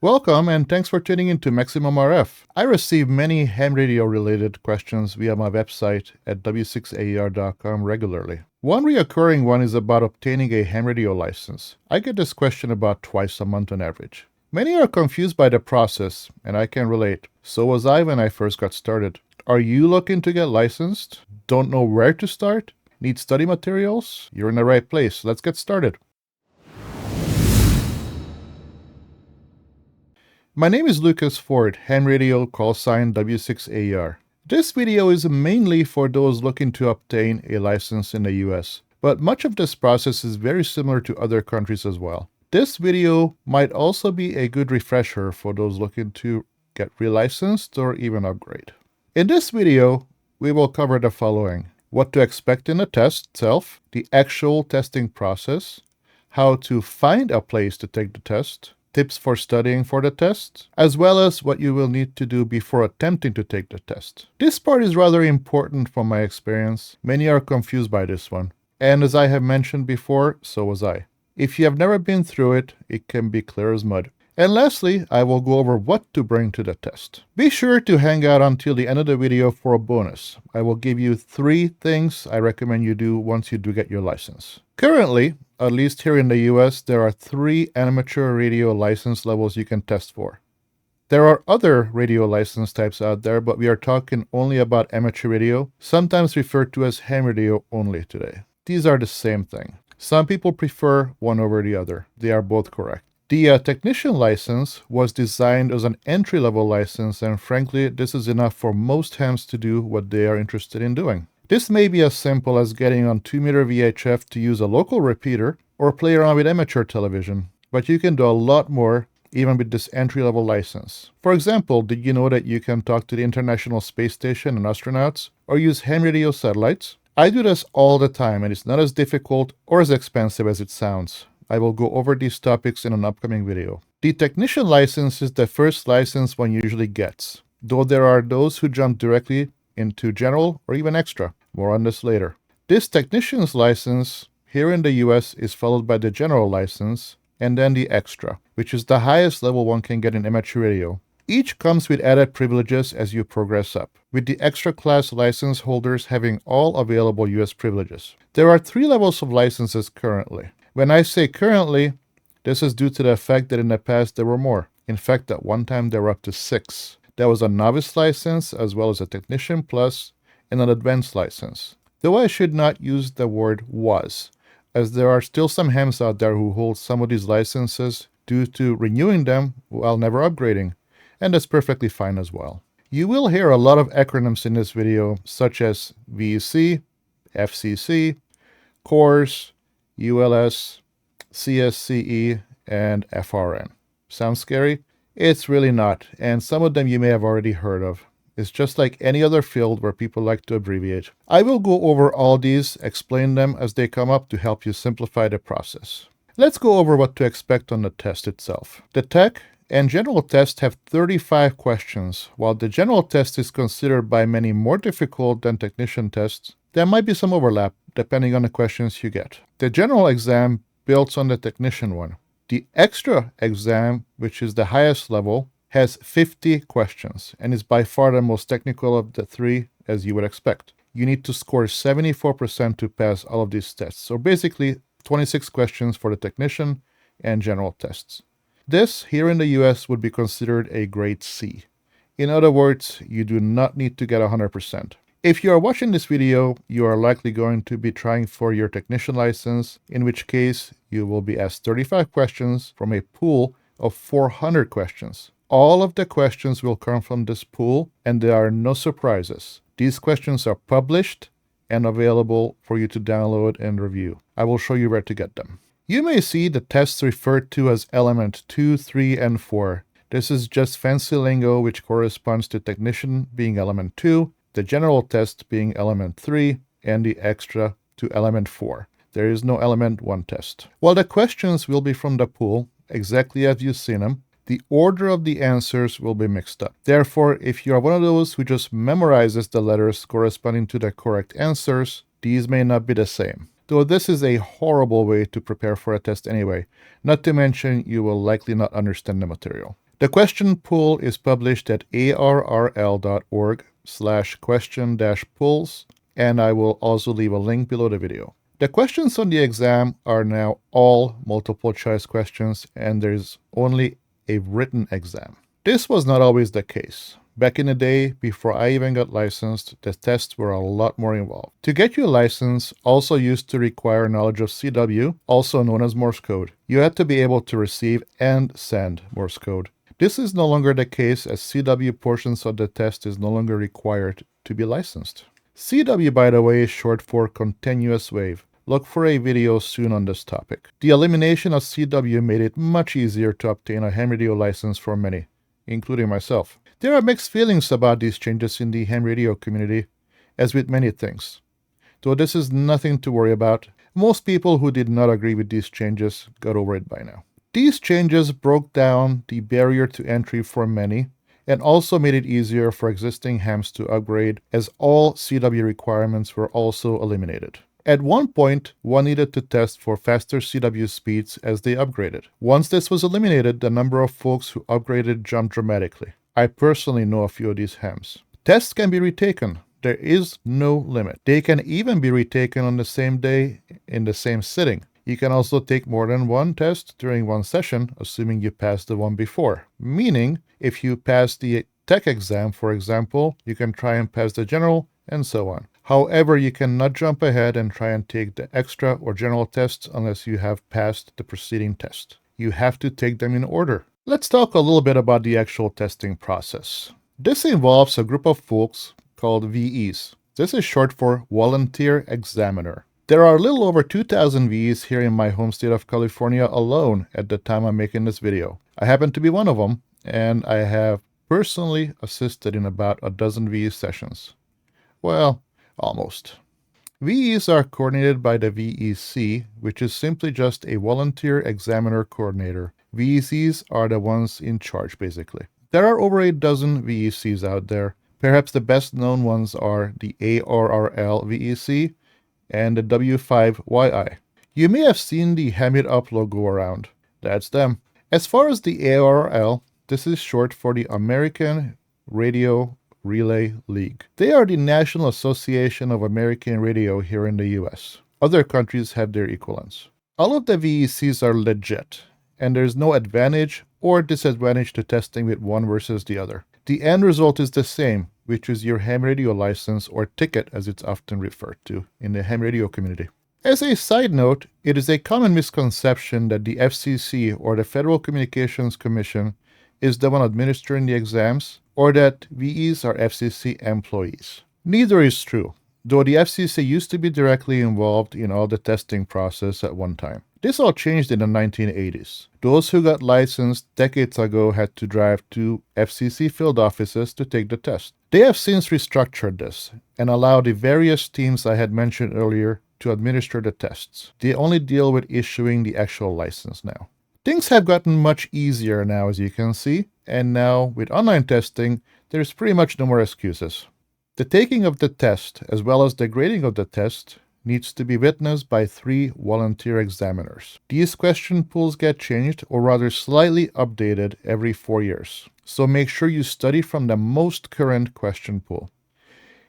Welcome and thanks for tuning in to Maximum RF. I receive many ham radio related questions via my website at w6aer.com regularly. One recurring one is about obtaining a ham radio license. I get this question about twice a month on average. Many are confused by the process, and I can relate. So was I when I first got started. Are you looking to get licensed? Don't know where to start? Need study materials? You're in the right place. Let's get started. My name is Lucas Ford, ham radio call sign W6AR. This video is mainly for those looking to obtain a license in the US, but much of this process is very similar to other countries as well. This video might also be a good refresher for those looking to get relicensed or even upgrade. In this video, we will cover the following: what to expect in the test itself, the actual testing process, how to find a place to take the test, tips for studying for the test, as well as what you will need to do before attempting to take the test. This part is rather important from my experience. Many are confused by this one. And as I have mentioned before, so was I. If you have never been through it, it can be clear as mud. And lastly, I will go over what to bring to the test. Be sure to hang out until the end of the video for a bonus. I will give you 3 things I recommend you do once you do get your license. Currently, at least here in the US, there are 3 amateur radio license levels you can test for. There are other radio license types out there, but we are talking only about amateur radio, sometimes referred to as ham radio only today. These are the same thing. Some people prefer one over the other. They are both correct. The technician license was designed as an entry-level license, and frankly, this is enough for most hams to do what they are interested in doing. This may be as simple as getting on 2-meter VHF to use a local repeater or play around with amateur television, but you can do a lot more even with this entry-level license. For example, did you know that you can talk to the International Space Station and astronauts or use ham radio satellites? I do this all the time, and it's not as difficult or as expensive as it sounds. I will go over these topics in an upcoming video. The technician license is the first license one usually gets, though there are those who jump directly into general or even extra. More on this later. This technician's license here in the US is followed by the general license and then the extra, which is the highest level one can get in amateur radio. Each comes with added privileges as you progress up, with the extra class license holders having all available US privileges. There are 3 levels of licenses currently. When I say currently, this is due to the fact that in the past there were more. In fact, at one time there were up to 6. There was a novice license as well as a technician plus and an advanced license. Though I should not use the word was, as there are still some hams out there who hold some of these licenses due to renewing them while never upgrading, and that's perfectly fine as well. You will hear a lot of acronyms in this video, such as VEC, FCC, CORS, ULS, CSCE, and FRN. Sounds scary? It's really not, and some of them you may have already heard of. It's just like any other field where people like to abbreviate. I will go over all these, explain them as they come up to help you simplify the process. Let's go over what to expect on the test itself. The tech and general test have 35 questions. While the general test is considered by many more difficult than technician tests, there might be some overlap depending on the questions you get. The general exam builds on the technician one. The extra exam, which is the highest level, has 50 questions and is by far the most technical of the 3, as you would expect. You need to score 74% to pass all of these tests. So basically 26 questions for the technician and general tests. This here in the US would be considered a grade C. In other words, you do not need to get 100%. If you are watching this video, you are likely going to be trying for your technician license, in which case you will be asked 35 questions from a pool of 400 questions. All of the questions will come from this pool, and there are no surprises. These questions are published and available for you to download and review. I will show you where to get them. You may see the tests referred to as element 2, 3, and 4. This is just fancy lingo which corresponds to technician being element 2, the general test being element 3, and the extra to element 4. There is no element 1 test. While the questions will be from the pool, exactly as you've seen them, the order of the answers will be mixed up. Therefore, if you are one of those who just memorizes the letters corresponding to the correct answers, these may not be the same. Though this is a horrible way to prepare for a test anyway, not to mention you will likely not understand the material. The question pool is published at arrl.org/question-pools, and I will also leave a link below the video. The questions on the exam are now all multiple choice questions, and there's only a written exam. This was not always the case. Back in the day, before I even got licensed, the tests were a lot more involved. To get your license also used to require knowledge of CW, also known as Morse code. You had to be able to receive and send Morse code. This is no longer the case, as CW portions of the test is no longer required to be licensed. CW, by the way, is short for continuous wave. Look for a video soon on this topic. The elimination of CW made it much easier to obtain a ham radio license for many, including myself. There are mixed feelings about these changes in the ham radio community, as with many things. Though this is nothing to worry about, most people who did not agree with these changes got over it by now. These changes broke down the barrier to entry for many, and also made it easier for existing hams to upgrade, as all CW requirements were also eliminated. At one point, one needed to test for faster CW speeds as they upgraded. Once this was eliminated, the number of folks who upgraded jumped dramatically. I personally know a few of these hams. Tests can be retaken. There is no limit. They can even be retaken on the same day in the same sitting. You can also take more than one test during one session, assuming you passed the one before. Meaning, if you pass the tech exam, for example, you can try and pass the general, and so on. However, you cannot jump ahead and try and take the extra or general tests unless you have passed the preceding test. You have to take them in order. Let's talk a little bit about the actual testing process. This involves a group of folks called VEs. This is short for Volunteer Examiner. There are a little over 2,000 VEs here in my home state of California alone at the time I'm making this video. I happen to be one of them, and I have personally assisted in about a dozen VE sessions. Well, almost. VEs are coordinated by the VEC, which is simply just a Volunteer Examiner Coordinator. VECs are the ones in charge, basically. There are over a dozen VECs out there. Perhaps the best known ones are the ARRL VEC and the W5YI. You may have seen the Ham It Up logo around. That's them. As far as the ARRL, this is short for the American Radio Relay League. They are the National Association of American Radio here in the US. Other countries have their equivalents. All of the VECs are legit, and there's no advantage or disadvantage to testing with one versus the other. The end result is the same, which is your ham radio license, or ticket as it's often referred to in the ham radio community. As a side note, it is a common misconception that the FCC, or the Federal Communications Commission, is the one administering the exams, or that VEs are FCC employees. Neither is true, though the FCC used to be directly involved in all the testing process at one time. This all changed in the 1980s. Those who got licensed decades ago had to drive to FCC field offices to take the test. They have since restructured this and allowed the various teams I had mentioned earlier to administer the tests. They only deal with issuing the actual license now. Things have gotten much easier now, as you can see, and now with online testing, there's pretty much no more excuses. The taking of the test, as well as the grading of the test, needs to be witnessed by 3 volunteer examiners. These question pools get changed, or rather slightly updated, every 4 years. So make sure you study from the most current question pool.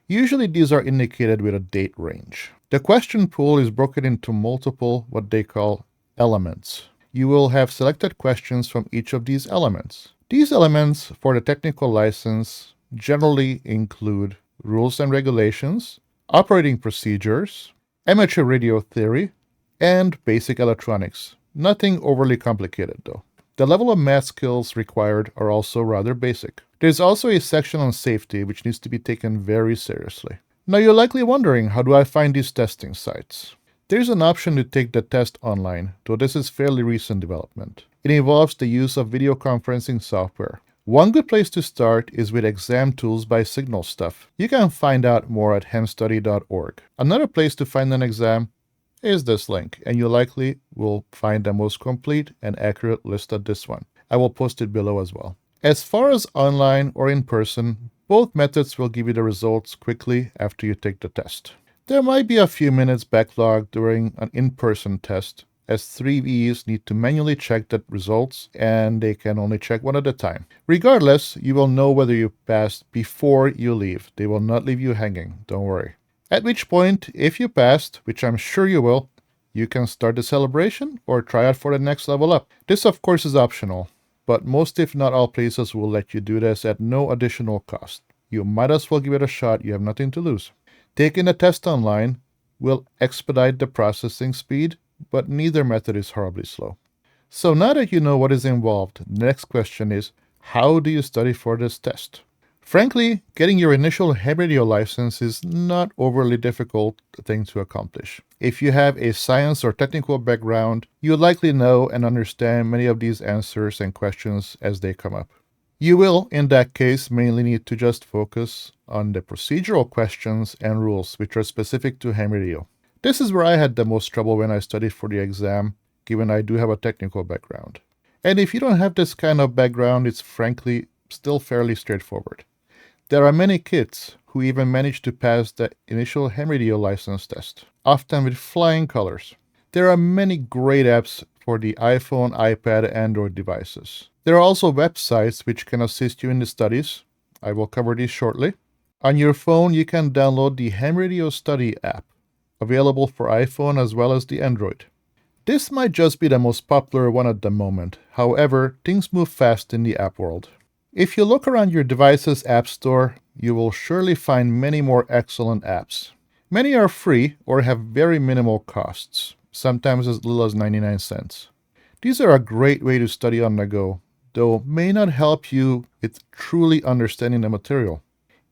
Usually these are indicated with a date range. The question pool is broken into multiple, what they call, elements. You will have selected questions from each of these elements. These elements for the technical license generally include rules and regulations, operating procedures, amateur radio theory, and basic electronics. Nothing overly complicated though. The level of math skills required are also rather basic. There's also a section on safety which needs to be taken very seriously. Now you're likely wondering, how do I find these testing sites? There's an option to take the test online, though this is fairly recent development. It involves the use of video conferencing software. One good place to start is with Exam Tools by Signal Stuff. You can find out more at hamstudy.org. Another place to find an exam is this link, and you likely will find the most complete and accurate list of this one. I will post it below as well. As far as online or in person, both methods will give you the results quickly after you take the test. There might be a few minutes backlog during an in-person test, as 3Vs need to manually check the results and they can only check one at a time. Regardless, you will know whether you passed before you leave. They will not leave you hanging, don't worry. At which point, if you passed, which I'm sure you will, you can start the celebration or try out for the next level up. This of course is optional, but most if not all places will let you do this at no additional cost. You might as well give it a shot, you have nothing to lose. Taking the test online will expedite the processing speed, but neither method is horribly slow. So now that you know what is involved, the next question is, how do you study for this test? Frankly, getting your initial ham radio license is not overly difficult thing to accomplish. If you have a science or technical background, you likely know and understand many of these answers and questions as they come up. You will, in that case, mainly need to just focus on the procedural questions and rules which are specific to ham radio. This is where I had the most trouble when I studied for the exam, given I do have a technical background. And if you don't have this kind of background, it's frankly still fairly straightforward. There are many kids who even manage to pass the initial ham radio license test, often with flying colors. There are many great apps for the iPhone, iPad, and Android devices. There are also websites which can assist you in the studies. I will cover these shortly. On your phone, you can download the Ham Radio Study app, available for iPhone as well as the Android. This might just be the most popular one at the moment. However, things move fast in the app world. If you look around your device's app store, you will surely find many more excellent apps. Many are free or have very minimal costs, sometimes as little as 99 cents. These are a great way to study on the go, though may not help you with truly understanding the material.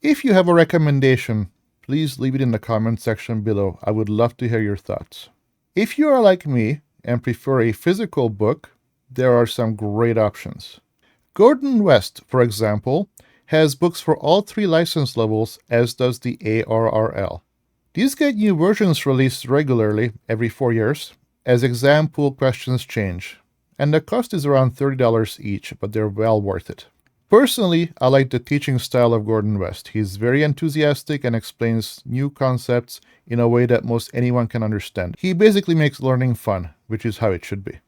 If you have a recommendation, please leave it in the comment section below. I would love to hear your thoughts. If you are like me and prefer a physical book, there are some great options. Gordon West, for example, has books for all 3 license levels, as does the ARRL. These get new versions released regularly every 4 years, as exam pool questions change, and the cost is around $30 each, but they're well worth it. Personally, I like the teaching style of Gordon West. He's very enthusiastic and explains new concepts in a way that most anyone can understand. He basically makes learning fun, which is how it should be.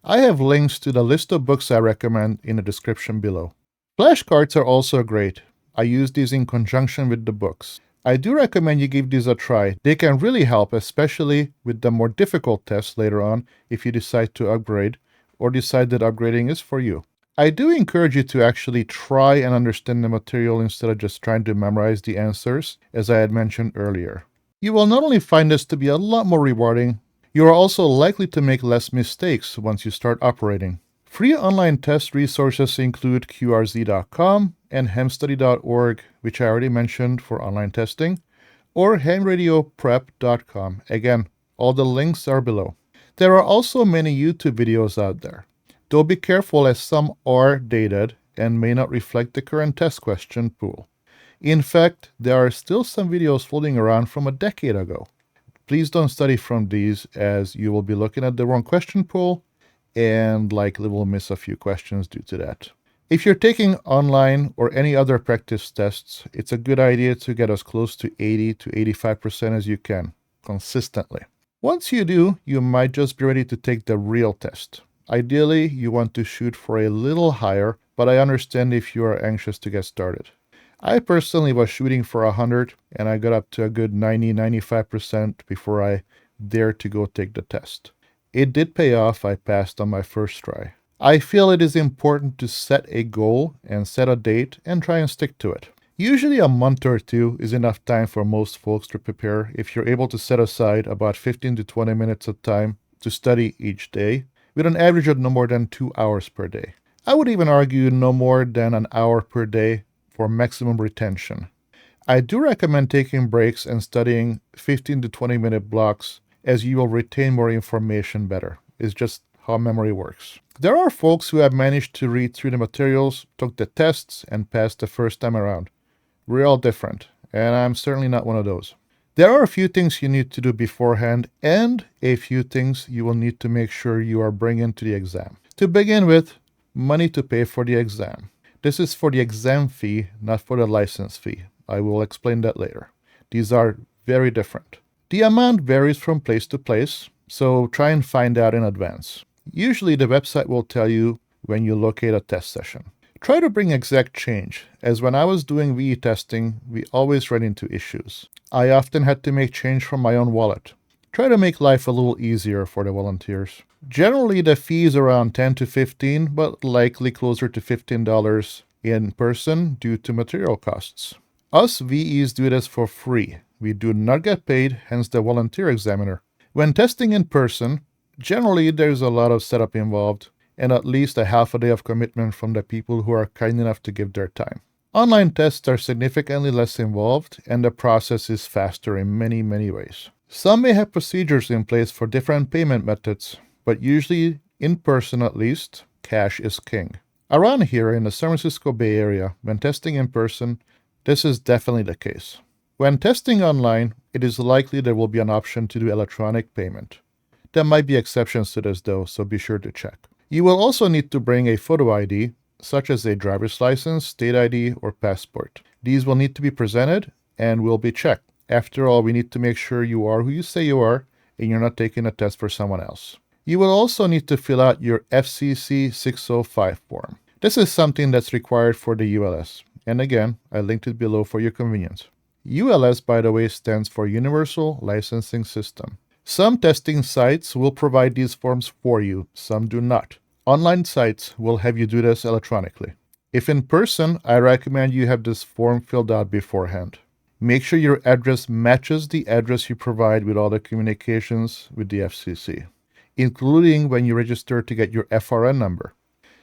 I have links to the list of books I recommend in the description below. Flashcards are also great. I use these in conjunction with the books. I do recommend you give these a try. They can really help, especially with the more difficult tests later on if you decide to upgrade or decide that upgrading is for you. I do encourage you to actually try and understand the material instead of just trying to memorize the answers, as I had mentioned earlier. You will not only find this to be a lot more rewarding, you are also likely to make less mistakes once you start operating. Free online test resources include QRZ.com and hamstudy.org, which I already mentioned for online testing, or hamradioprep.com. Again, all the links are below. There are also many YouTube videos out there, though be careful as some are dated and may not reflect the current test question pool. In fact, there are still some videos floating around from a decade ago. Please don't study from these, as you will be looking at the wrong question pool and likely will miss a few questions due to that. If you're taking online or any other practice tests, it's a good idea to get as close to 80 to 85% as you can, consistently. Once you do, you might just be ready to take the real test. Ideally, you want to shoot for a little higher, but I understand if you are anxious to get started. I personally was shooting for 100, and I got up to a good 90-95% before I dared to go take the test. It did pay off. I passed on my first try. I feel it is important to set a goal and set a date and try and stick to it. Usually a month or 2 is enough time for most folks to prepare if you're able to set aside about 15 to 20 minutes of time to study each day, with an average of no more than 2 hours per day. I would even argue no more than an hour per day for maximum retention. I do recommend taking breaks and studying 15 to 20 minute blocks, as you will retain more information better. It's just how memory works. There are folks who have managed to read through the materials, took the tests, and passed the first time around. We're all different, and I'm certainly not one of those. There are a few things you need to do beforehand, and a few things you will need to make sure you are bringing to the exam. To begin with, money to pay for the exam. This is for the exam fee, not for the license fee. I will explain that later. These are very different. The amount varies from place to place. so try and find out in advance. Usually the website will tell you when you locate a test session. Try to bring exact change, as when I was doing VE testing, we always ran into issues. I often had to make change from my own wallet. Try to make life a little easier for the volunteers. Generally, the fee is around $10 to $15, but likely closer to $15 in person due to material costs. Us VEs do this for free. We do not get paid, hence the volunteer examiner. When testing in person, generally there's a lot of setup involved and at least a half a day of commitment from the people who are kind enough to give their time. Online tests are significantly less involved and the process is faster in many ways. Some may have procedures in place for different payment methods, but usually, in person at least, cash is king. Around here in the San Francisco Bay Area, when testing in person, this is definitely the case. When testing online, it is likely there will be an option to do electronic payment. There might be exceptions to this though, so be sure to check. You will also need to bring a photo ID, such as a driver's license, state ID, or passport. These will need to be presented and will be checked. After all, we need to make sure you are who you say you are and you're not taking a test for someone else. You will also need to fill out your FCC 605 form. This is something that's required for the ULS. And again, I linked it below for your convenience. ULS, by the way, stands for Universal Licensing System. Some testing sites will provide these forms for you, some do not. Online sites will have you do this electronically. If in person, I recommend you have this form filled out beforehand. Make sure your address matches the address you provide with all the communications with the FCC, including when you register to get your FRN number.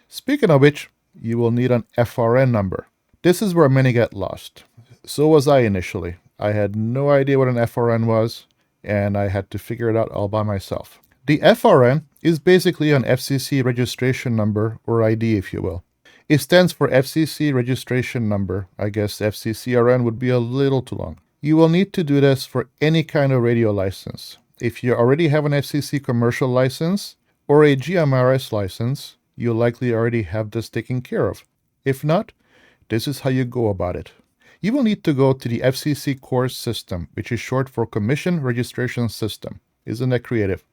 Speaking of which, you will need an FRN number. This is where many get lost. So was I initially. I had no idea what an FRN was, and I had to figure it out all by myself. The FRN is basically an FCC registration number, or ID if you will. It stands for FCC registration number. I guess FCCRN would be a little too long. You will need to do this for any kind of radio license. If you already have an FCC commercial license or a GMRS license, you'll likely already have this taken care of. If not, this is how you go about it. You will need to go to the FCC course system, which is short for Commission Registration System. Isn't that creative?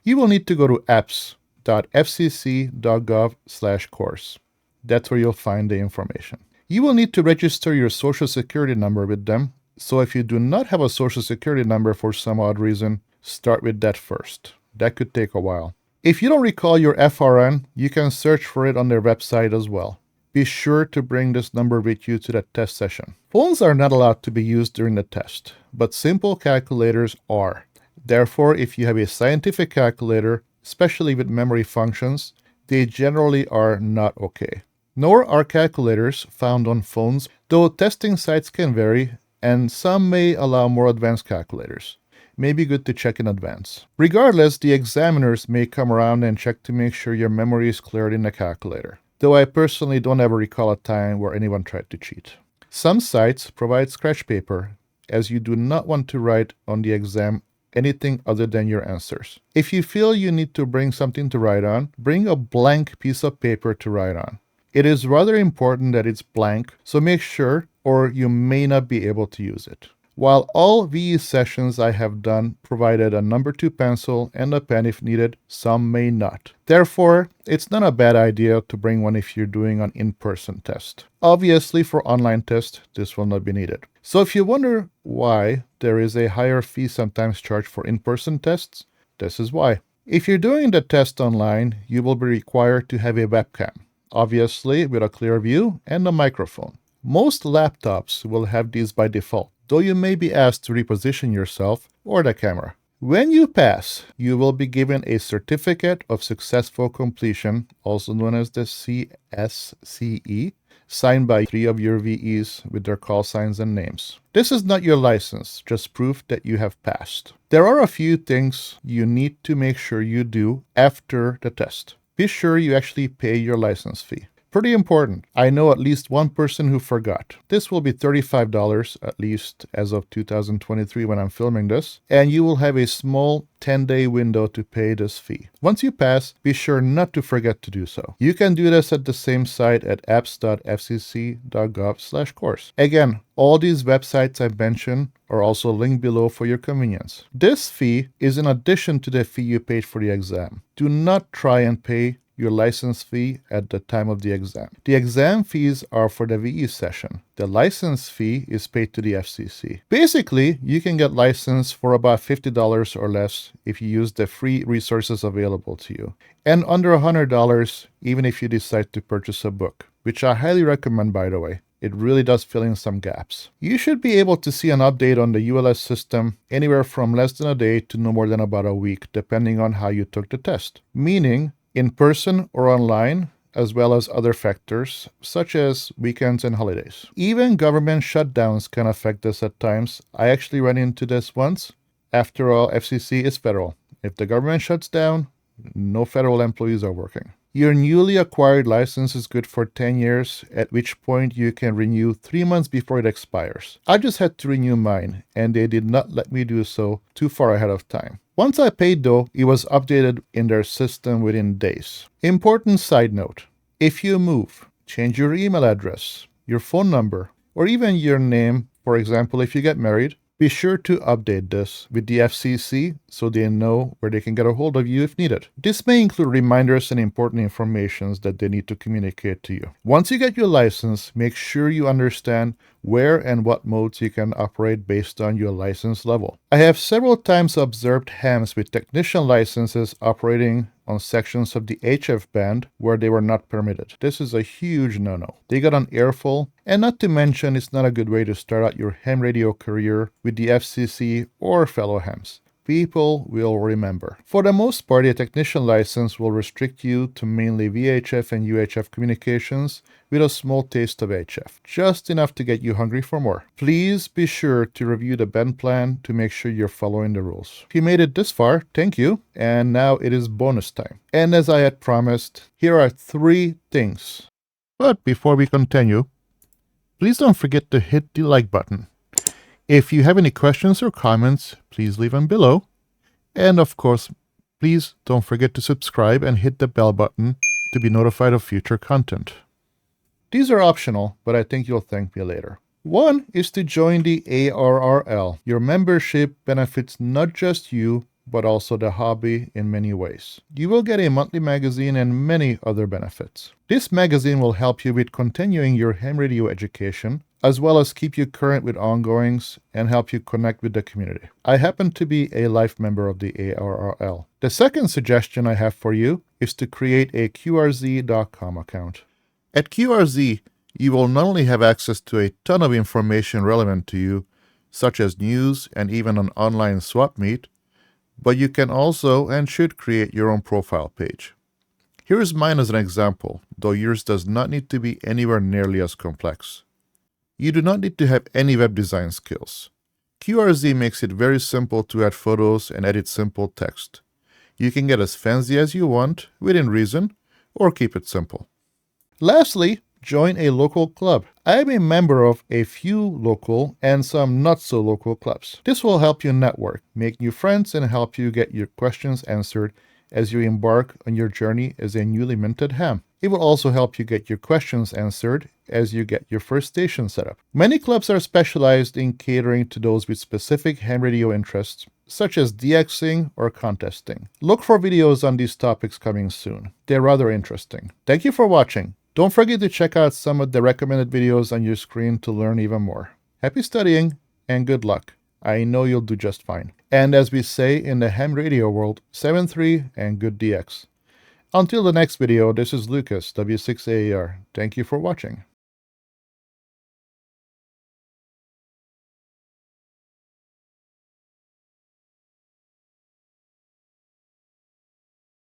You will need to go to apps.fcc.gov/course. That's where you'll find the information. You will need to register your Social Security number with them, so if you do not have a Social Security number for some odd reason, start with that first. That could take a while. If you don't recall your FRN, you can search for it on their website as well. Be sure to bring this number with you to that test session. Phones are not allowed to be used during the test, but simple calculators are. Therefore, if you have a scientific calculator, especially with memory functions, they generally are not okay. Nor are calculators found on phones, though testing sites can vary, and some may allow more advanced calculators. May be good to check in advance. Regardless, the examiners may come around and check to make sure your memory is cleared in the calculator, though I personally don't ever recall a time where anyone tried to cheat. Some sites provide scratch paper, as you do not want to write on the exam anything other than your answers. If you feel you need to bring something to write on, bring a blank piece of paper to write on. It is rather important that it's blank, so make sure, or you may not be able to use it. While all VE sessions I have done provided a number 2 pencil and a pen if needed, some may not. Therefore, it's not a bad idea to bring one if you're doing an in-person test. Obviously, for online tests, this will not be needed. So if you wonder why there is a higher fee sometimes charged for in-person tests, this is why. If you're doing the test online, you will be required to have a webcam, obviously with a clear view and a microphone. Most laptops will have these by default, though you may be asked to reposition yourself or the camera. When you pass, you will be given a Certificate of Successful Completion, also known as the CSCE, signed by 3 of your VEs with their call signs and names. This is not your license, just proof that you have passed. There are a few things you need to make sure you do after the test. Be sure you actually pay your license fee. Pretty important. I know at least one person who forgot. This will be $35 at least as of 2023 when I'm filming this, and you will have a small 10-day window to pay this fee. Once you pass, be sure not to forget to do so. You can do this at the same site at apps.fcc.gov/course. Again, all these websites I mentioned are also linked below for your convenience. This fee is in addition to the fee you paid for the exam. Do not try and pay your license fee at the time of the exam. The exam fees are for the VE session. The license fee is paid to the FCC. Basically, you can get licensed for about $50 or less if you use the free resources available to you, and under $100 even if you decide to purchase a book, which I highly recommend, by the way. It really does fill in some gaps. You should be able to see an update on the ULS system anywhere from less than a day to no more than about a week, depending on how you took the test. Meaning, in person or online, as well as other factors, such as weekends and holidays. Even government shutdowns can affect this at times. I actually ran into this once. After all, FCC is federal. If the government shuts down, no federal employees are working. Your newly acquired license is good for 10 years, at which point you can renew 3 months before it expires. I just had to renew mine, and they did not let me do so too far ahead of time. Once I paid though, it was updated in their system within days. Important side note, if you move, change your email address, your phone number, or even your name, for example if you get married, be sure to update this with the FCC so they know where they can get a hold of you if needed. This may include reminders and important information that they need to communicate to you. Once you get your license, make sure you understand where and what modes you can operate based on your license level. I have several times observed hams with technician licenses operating on sections of the HF band where they were not permitted. This is a huge no-no. They got an earful, and not to mention it's not a good way to start out your ham radio career with the FCC or fellow hams. People will remember. For the most part, a technician license will restrict you to mainly VHF and UHF communications with a small taste of HF, just enough to get you hungry for more. Please be sure to review the band plan to make sure you're following the rules. If you made it this far, thank you, and now it is bonus time. And as I had promised, here are 3 things. But before we continue, please don't forget to hit the like button. If you have any questions or comments, please leave them below. And of course, please don't forget to subscribe and hit the bell button to be notified of future content. These are optional, but I think you'll thank me later. 1 is to join the ARRL. Your membership benefits not just you, but also the hobby in many ways. You will get a monthly magazine and many other benefits. This magazine will help you with continuing your ham radio education, as well as keep you current with ongoings and help you connect with the community. I happen to be a life member of the ARRL. The second suggestion I have for you is to create a QRZ.com account. At QRZ, you will not only have access to a ton of information relevant to you, such as news and even an online swap meet, but you can also and should create your own profile page. Here is mine as an example, though yours does not need to be anywhere nearly as complex. You do not need to have any web design skills. QRZ makes it very simple to add photos and edit simple text. You can get as fancy as you want, within reason, or keep it simple. Lastly, join a local club. I am a member of a few local and some not so local clubs. This will help you network, make new friends, and help you get your questions answered as you embark on your journey as a newly minted ham. It will also help you get your questions answered as you get your first station set up. Many clubs are specialized in catering to those with specific ham radio interests, such as DXing or contesting. Look for videos on these topics coming soon. They're rather interesting. Thank you for watching. Don't forget to check out some of the recommended videos on your screen to learn even more. Happy studying and good luck. I know you'll do just fine. And as we say in the ham radio world, 7-3 and good DX. Until the next video, this is Lucas, W6AER. Thank you for watching.